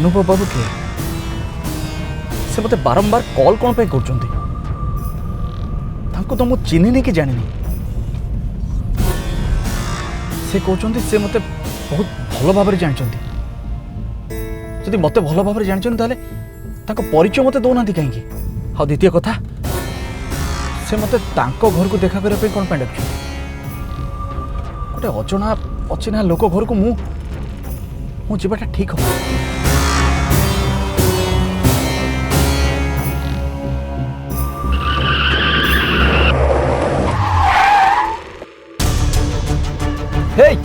अनुभव बाबू किए से मते बारंबार कॉल कौन पे करछंती तांको तो मु चिन्ह नहीं कि जानि से कहते से मते बहुत भल भाव जानते जदि मते भल भाव जानते परिचय मते दौना कहीं हाँ द्वितीय कथा से मते घर को देखा करने कौन पे डाक गोटे अजଣା अचिन्हा लोक घर को मु जीवाटा ठीक हो Hey!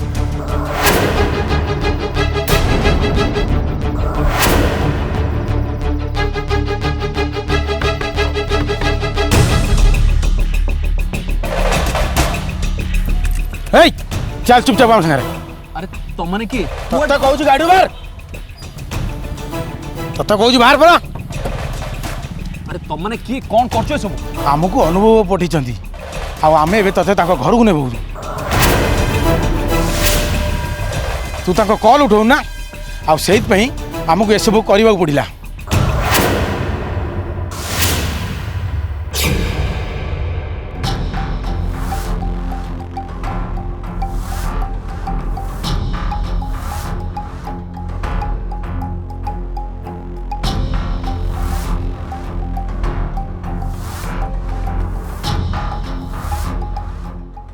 Hey! चल चुपचाप आम संगे अरे तुमने की तोता कहू गाड़ी बाहर तोता कहू बाहर पड़ा अरे तुमने की कौन करछो सब आमको अनुभव पठिचंती आमे एबे तते ताको घर को नेबो तू ताको कॉल उठाऊ ना आ सेइत पई आमको ए सब करबा पड़िला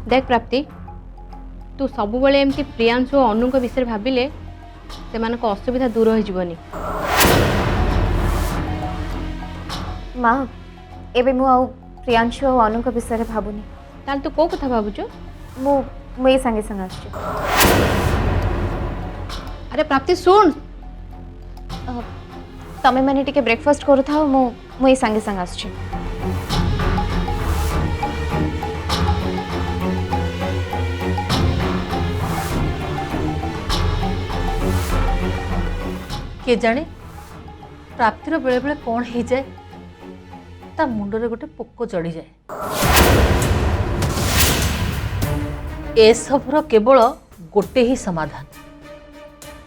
देख प्राप्ति तू सब बेले एमती प्रियांशु और अनु विषय भाविले से असुविधा दूर हो जीवनी माँ एबे मु आउ प्रियांशु और अनु विषय भावुनी ताल तू कौ कथा भावुचु मु ये संगे संगे आसछु अरे प्राप्ति सुन तमे माने टिके ब्रेकफास्ट करू थाओ मु ये संगे संगे आसछु किए जाने प्राप्तिर बेले बेले कौन हो जाए ता मुंडरे गोटे पोक चढ़ी जाए ए सबुर केवल गोटे ही समाधान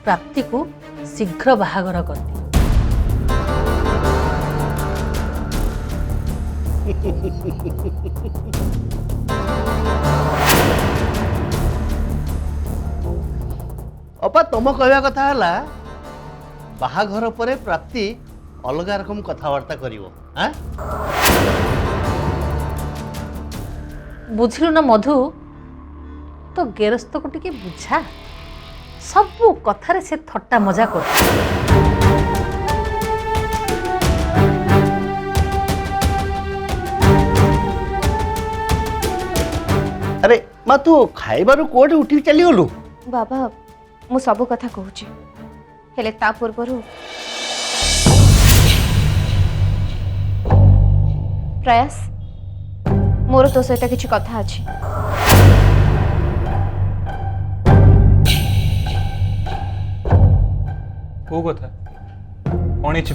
प्राप्ति को शीघ्र बाहागर करनी अपा तुम कहवा कथा है बाहाघर परे प्राप्ति अलग रकम कथबार्ता करिवो हाँ बुझिलु ना मधु तो गेरस्त को टिके बुझा सबू कथारे से थट्टा मजा कर अरे माँ तू खाइबारु कोठे उठी चली गलु बाबा मु सब कथा कहूची हेले ता पूर्वरु प्रयास मोर तो सहित किछि कथा अछि को कथा कौन अछि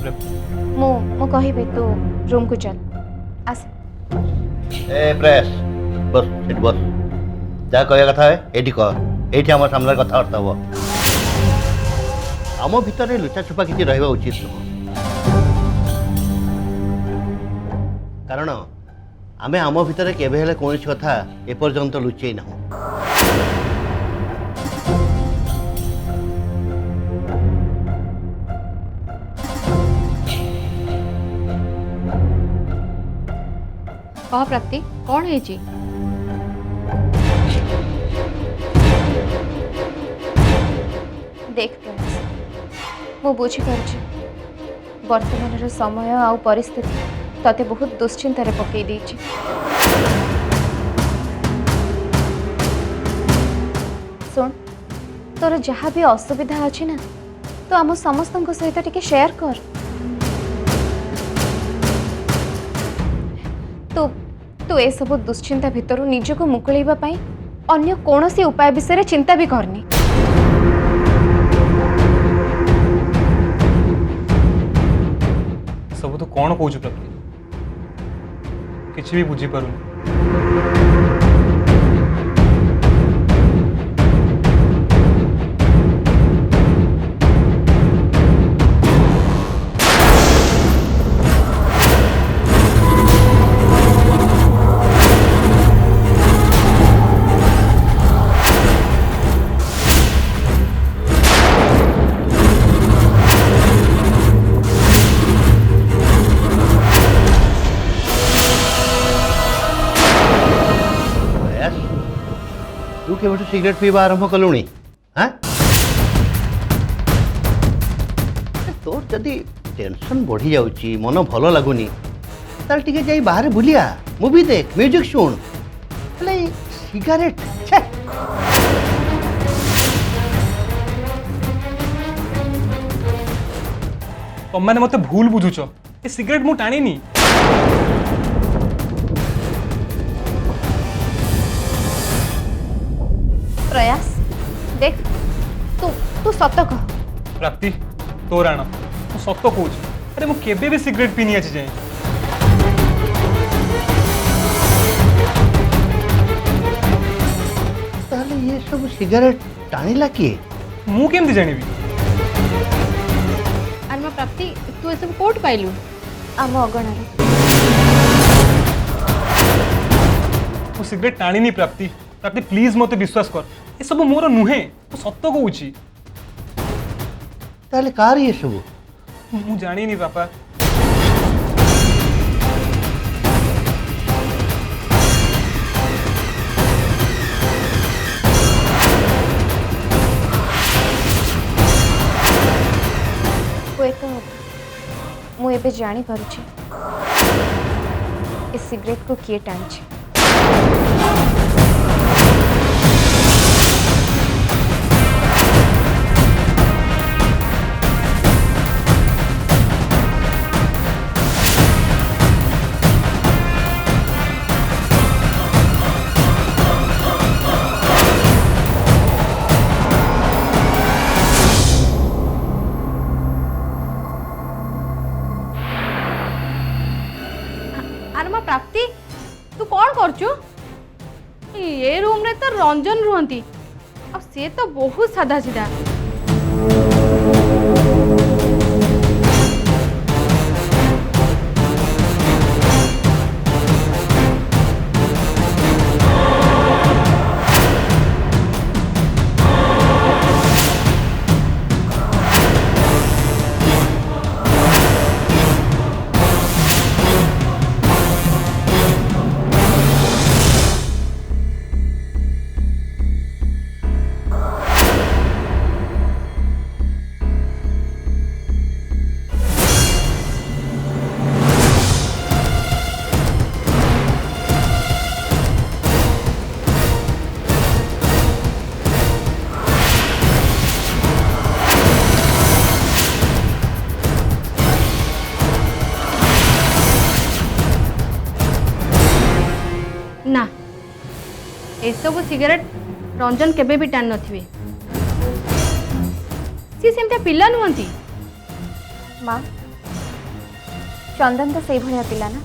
मु कहिबे तो रूम को चल आस ए प्रेस बस सेठ बस जा कहया कथा है एठी कह एठी हमर सामने कथा वार्ता हो आम भितर लुचा छुपा किसी रहा उचित नुह कारण आम आम भितर केवे कौन कथा एपर्यंत लुचई ना कह प्राप्ति कौन है जी देख प्रयास मु बुझीपार वर्तमान समय आ परिस्थिति तते बहुत दुश्चिंतार पकई देछि सुन तोर जहाँ भी असुविधा अच्छी ना तो आम समस्त सहित टिके शेयर कर तू ए सब दुश्चिंता भितर निज को मुकुलैबा पई अन्य कौनसी उपाय विषय चिंता भी करनी सब तो कौन कौच प्रकृति किसी भी बुझी पारुनी केवठू सिगरेट पीवा आरंभ कलुणी हाँ तोर जदि टेंशन बढ़ी जाउची मन भल लगुनी ताल टिके जाई बाहर बुलिया मूवी देख म्यूजिक सुन हेले सिगारेट छे तुमने मत भूल बुझुच ए सिगरेट मु टाणी प्रयास देख तू तू सत कह प्राप्ति तोर आण मु सत कहूँ अरे मु केबे भी सिगरेट पीनी अच्छी जाए ताले ये सब सिगारेट टाणीला किए मु केमती जानिबी आरे माँ प्राप्ति तू ये सब कोट पाइलु आम अगणार मु सिगरेट टाणी प्राप्ति प्राप्ति प्लीज मत विश्वास कर ये सब मोर नुहे मु सत कहूँ ताले कार ये सब मु जानी बापा हुएत मु एबे जानी पारुछि ए सिगरेट को किए टाणी आरे माँ प्राप्ति तू कौन करचु ये रूम रे तो रंजन रुहंती अब से तो बहुत सादा सीधा ना ए सब सिगरेट रंजन केबे भी टाण नथिबे सी सेमता पिला नुहंती माँ चंदन तो से भाया पिला ना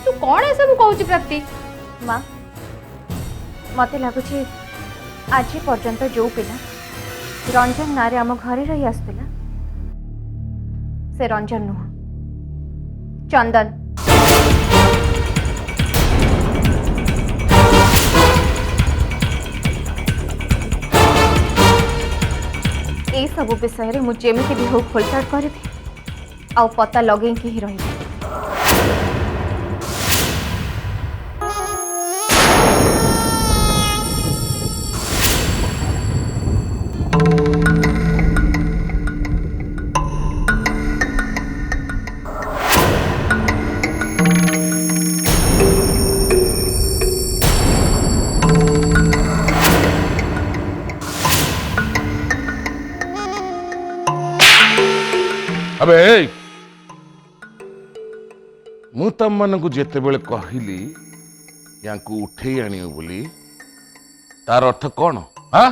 तू कौन ए सब कहूची प्राप्ति माँ मते लगुच आज पर्यंत जो पिला रंजन नारे आम घरे रही आसुला से रंजन नुह चंदन ए सब विषय में मुझे भी हो खोलताड़ करी आ पता लगे ही रही अबे मु तम मन को जेते बेले कहली यांकू उठे आनियो बोली तार अर्थ कौन हाँ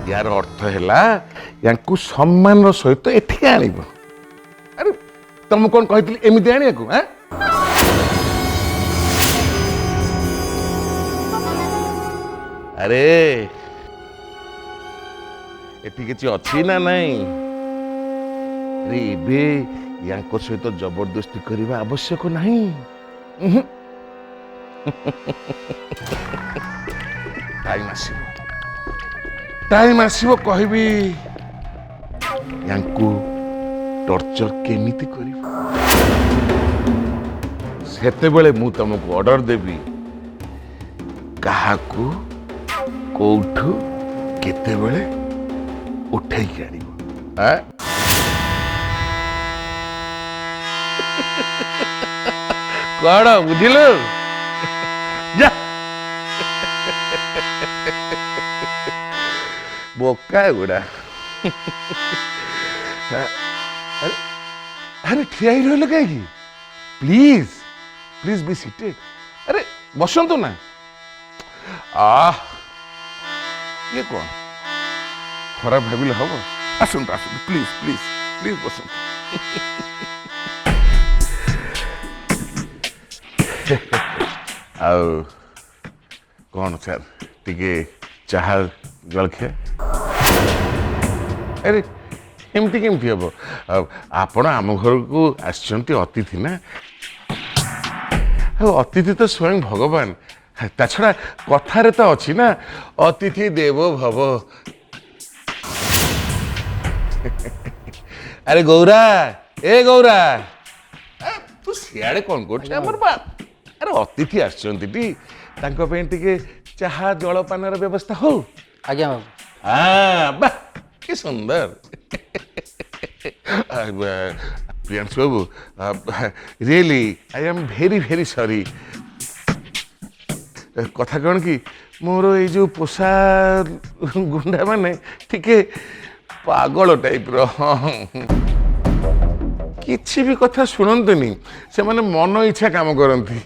यार अर्थ हैला यांकू सम्मान सहित एठी आनिबो अरे तुम कौन कहती एमती आनिया को हाँ अरे एटी किसी अच्छी ना नहीं अरे एबे यांको सहित जबरदस्ती करने आवश्यक नहीं टाइम आसीबो कहबी यांको टर्चर केमिति करिब सेतेबेले मु तुमको ऑर्डर देबी काहाकू कोठू केतेबेले उठेई के आनिबो हां कौन बुझिलु जा बोका गुड़ा अरे अरे ठिया ही रह कहीं प्लीज प्लीज बी सीटेड अरे बसंतु ना ये कौन खराब भाविले हम आसतु आसतु प्लीज प्लीज प्लीज बसंतु ଆଉ କ'ଣ ସାର୍ ଟିକେ ଚାହା ଜଳଖିଆ ଆରେ ଏମିତି କେମିତି ହେବ ଆପଣ ଆମ ଘରକୁ ଆସିଛନ୍ତି ଅତିଥି ନା ଆଉ ଅତିଥି ତ ସ୍ୱୟଂ ଭଗବାନ ତା ଛଡ଼ା କଥାରେ ତ ଅଛି ନା ଅତିଥି ଦେବ ଭବ ଆରେ ଗୌରା ଏ ଗୌରା ତୁ ସିଆଡ଼େ କ'ଣ କରୁଛୁ ଆମର ବାପ अरे अतिथि आसछन्ती तांको पे टिके चाहा जलपानर व्यवस्था हो आज्ञा बाबू हाँ बा कि सुंदर प्रियांश बाबू really I am very very sorry कथा कौन कि मोर ये जो पोषा गुंडा माने टिके पागल टाइप रो किसी भी कथा शुणंतुनी से माने मन इच्छा काम करती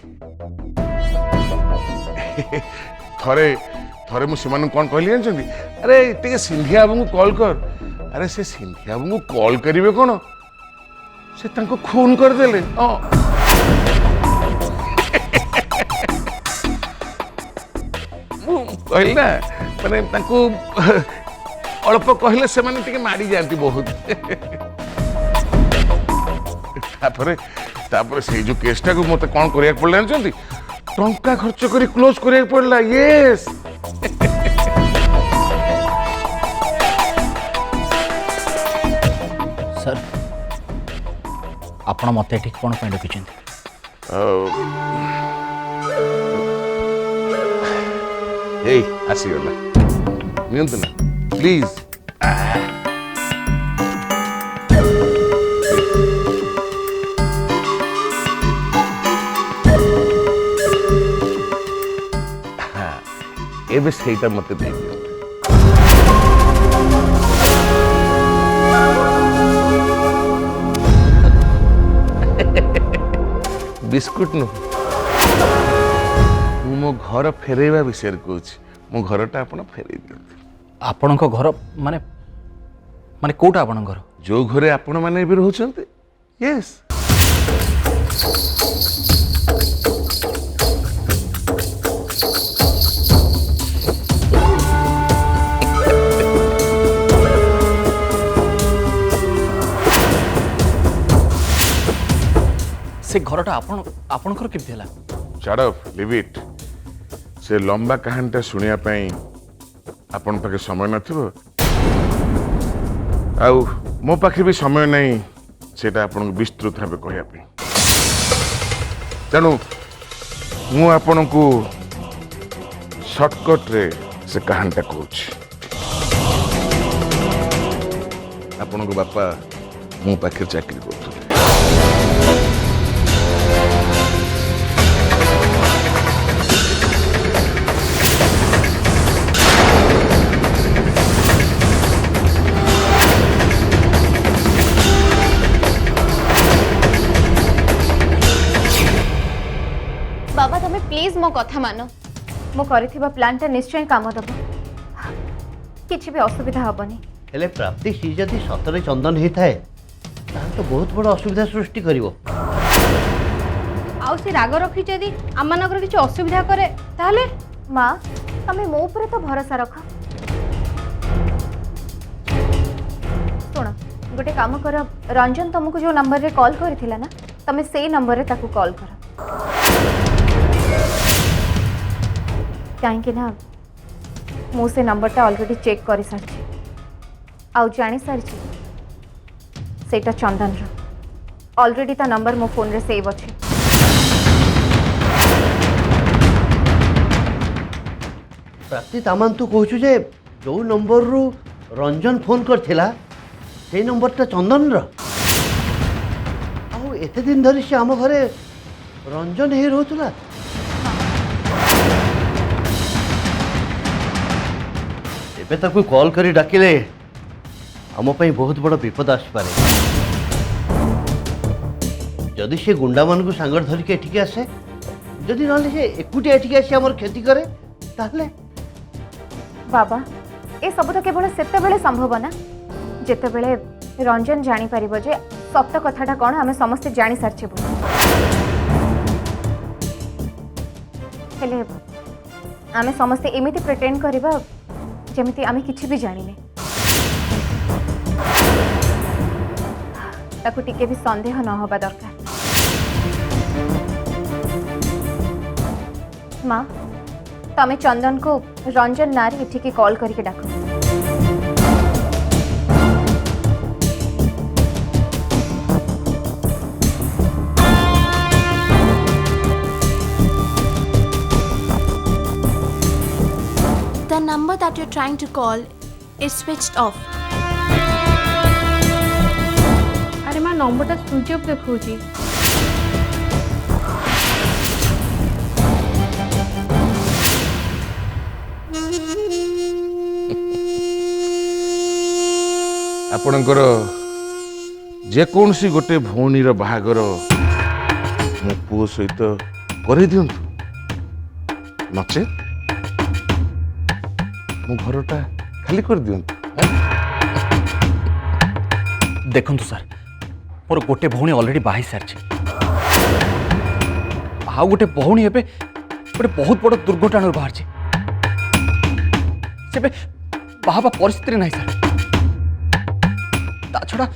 थरे थरे मु सेमान कौन कहली जानछन्ती अरे टिके सिंधिया बाबू को कॉल कर अरे से सिंधिया बाबू को कॉल करिवे कोन से तांको खून कर देले मु कहली ना माने तांको अल्प कहले से माने टिके मारी जानती बहुत तापरे से जो केसटा को मते कौन करिया पड़ला जानछन्ती टंका खर्च करी क्लोज करिया पड़ला यस सर आपण मते ठीक कोन पे रखिछन्ती ए आसी गला नियंत ना प्लीज एबे सेटा मते दे दियो बिस्कुट नु मो घर फेरेवा विषय कहूँ मो घरटा आपण फेरे दियो आपण घर माने माने कोटा आपण घर जो घरे आपण माने भी रहउछन्ते यस से घरटा आपणकर केमती हला शट अप लिव इट से लंबा कहानीटा सुनिया पई आपण पाखे समय नथिबो आउ मो पाखे भी समय नहीं सेटा आपण विस्तृत भावे कहया पई तेणु मु आपण को शॉर्टकट रे से कहानीटा कहूँ आपण को बापा मो पाखे चाकरी करथुले बाबा तमे प्लीज मो कथा मानो मो करिथिबा प्लानटा निश्चय काम दब किछि भी असुविधा हबनी हेले प्राप्ति सी जदि सतरे चंदन होता है तो बहुत बड़ असुविधा सृष्टि करिवो आउ से राग रखी जदि आमनगर किछि असुविधा करे ताहले माँ तमे मो ऊपर तो भरोसा रख सुन गोटे काम कर रंजन तुमको जो नंबर रे कॉल करथिला ना तमे सेई नंबर रे ताकू कॉल कर कहीं ना मु से नंबरटा ऑलरेडी चेक कर सारी आउ जानी सारी सेटा चंदन ऑलरेडी ता नंबर मो फोन रे सेव अच्छे। प्राप्ति तामान तू कहूँ जे जो नंबर रु रंजन फोन करथिला से नंबरटा चंदन रो आउ एते दिन धरि से आम घरे रंजन हे रहउतला। एबे ताकू कॉल करी डाकिले आम पई बहुत बड़ विपद आस पारे। जदि से गुंडा मान को सांगर धरिक एठिके आसे जदि नले से एकुटिया एठिके आसे हमर क्षति करे ताहले बाबा ए सब तो केवल सेते बेले संभव ना जेते बेले रंजन जानी परिबो जे सत्य कथाटा कोन हमें समस्त जानी सारछे बो। हेले आमे समस्त एमिति प्रिटेंड करबा जेमिति आमे किछि भी जानिने ताकू टिके भी संदेह न होबा दरकार। माँ तमें चंदन को रंजन नारी इठिके कॉल करके डाको। The number that you're trying to call is switched off. अरे माँ नंबरटा स्विच ऑफ देखौची। आपणकर जेकोसी गोटे भौणीर बाहागर मो पुओ सहित कर दिंतु नचे मो घरटा खाली कर दिंतु। देखु सर मोर गोटे भौणी ऑलरेडी बाही सारी आउ गोटे भौणी एबे गोटे बहुत बड़ दुर्घटना बाहर से बाहा परिस्थिति ना सर ता छड़ा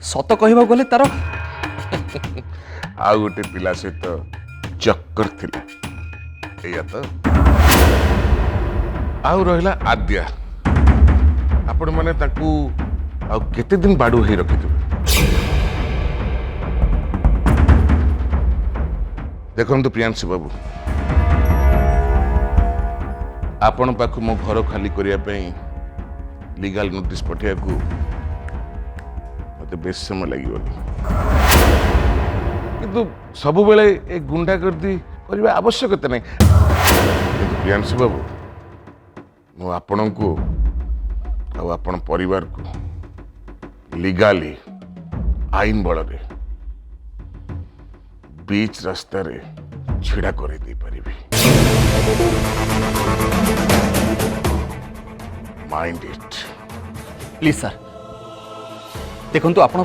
सत कहवा गले तार आउ गोटे पिला सहित चक्कर थिला एया तो आउ रहिला आद्या आपण माने ताकू आउ केते दिन बाडू हे रखिथु। देखंतु प्रियांशी बाबू आपण पाखु मो घर खाली करिया पई लीगल नोटिस पठिया को मते बेस समय लागिवनी किंतु सब बेले एक गुंडा करदी करबा आवश्यकता नहीं। किंतु प्रियांशी बाबू मो आपण को आ आपण परिवार को लीगली आईन बल रे बीच रास्ता रे छिड़ा कर दे परिबी। माइंड इट प्लीज सर देखो आप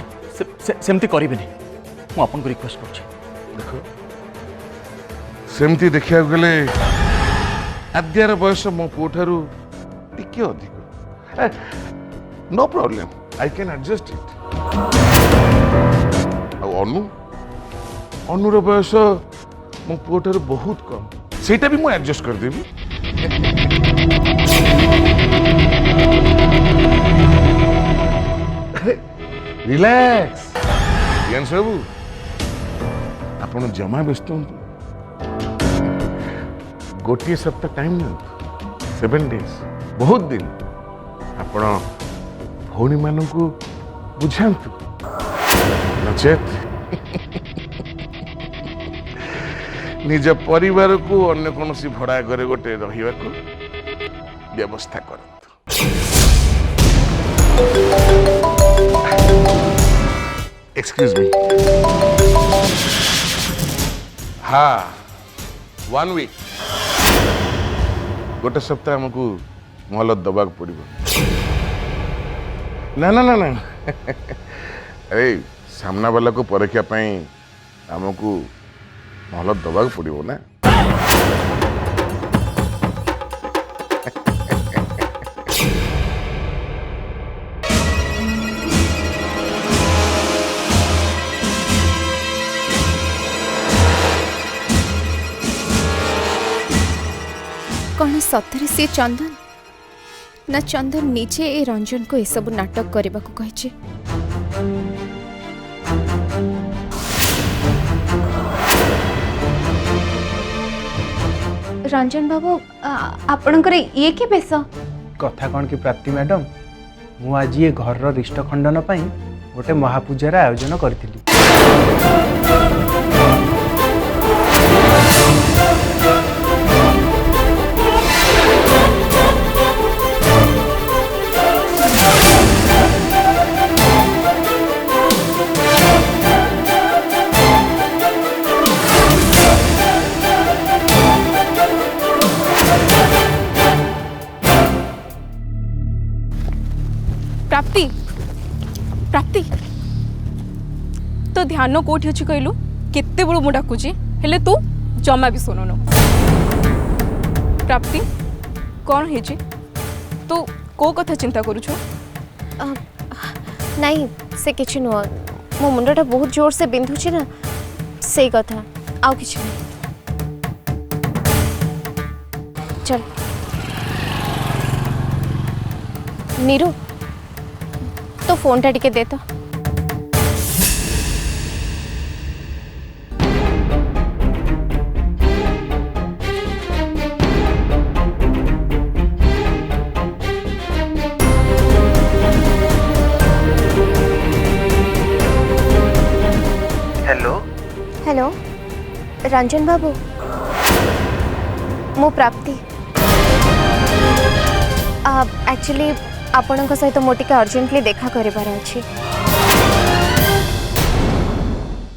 सेमती करेंगे मु आपन को रिक्वेस्ट कर देखो सेमती देखा गले आद्यार बयस मो पुओ ठारू टिके अधिक no problem I can adjust it. अनुर बयस मो पुओ ठारू बहुत कम सेटा भी मु एडजस्ट कर देबी। रिलैक्स प्रियांश बाबू आपण जमा व्यस्त हूँ गोटे सप्ताह टाइम नि 7 days बहुत दिन आपण भौणी मान को बुझातु नचेत निज परिवार को अन्य कौन भड़ा घरे गोटे रहा व्यवस्था करतु। एक्सक्यूज मी हाँ 1 week गोटे सप्ताह हमको मोहलत दबाक पड़ो। ना ना ना ना अरे सामना वाला को परीक्षा आमको मोहलत दबाक पड़ो ना। कौन सतरे से चंदन ना चंदन निजे ए रंजन को ए सब नाटक करने को कहे। रंजन बाबू आपणकर ये के बेश कथा कौन कि प्राप्ति मैडम मु आज ये घर रिष्ट खंडन पाई गोटे महापूजार आयोजन करी। प्राप्ति प्राप्ति तो ध्यान कोठी अच्छी कहलु केते बड़ू मु डाकुची हेले तू जमा भी सुनुनु। प्राप्ति कौन है तू को कथा चिंता करूछु? नहीं से किछि नुह मो मुंडटा बहुत जोर से बिंधुछि ना से कथा आउ किछि नहीं। चल नीरू तो फोन टा टिके दे तो। हेलो हेलो रंजन बाबू मु प्राप्ति एक्चुअली आपणक सहित मोटिके अर्जेंटली देखा करिबार अछि।